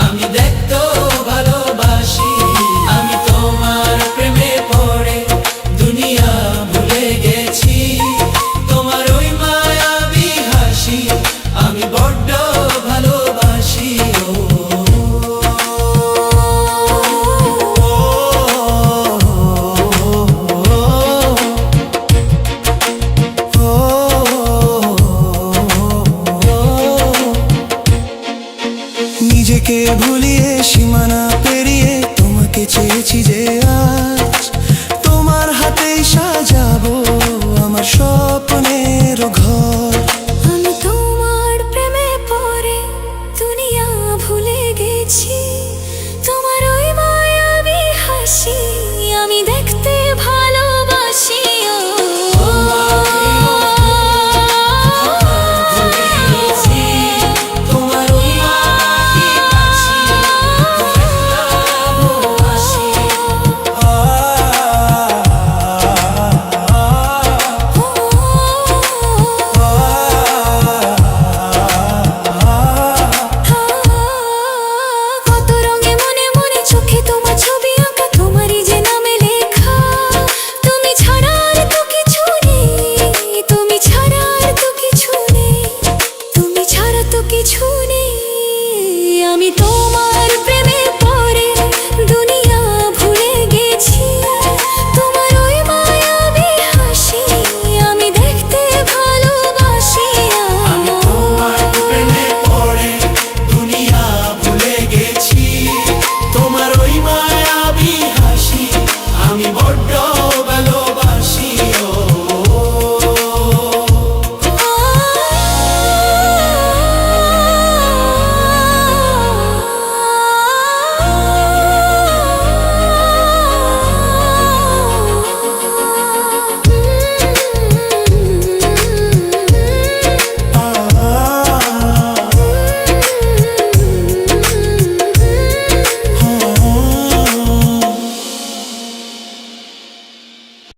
আমি দেখতো ভালোবাসি। আমি তোমার প্রেমে পড়ে দুনিয়া ভুলে গেছি। তোমার ওই মায়াবী হাসি আমি বড্ড ভালোবাসি। নিজেকে ভুলিয়ে সীমানা পেরিয়ে তোমাকে চেয়েছি যে আজ তোমার হাতেই সাজাবো আমার স্বপ্নের ঘর। আমি তোমার প্রেমে পড়ে দুনিয়া ভুলে গেছি। তোমার ওই মায়াবী হাসি আমি দেখছি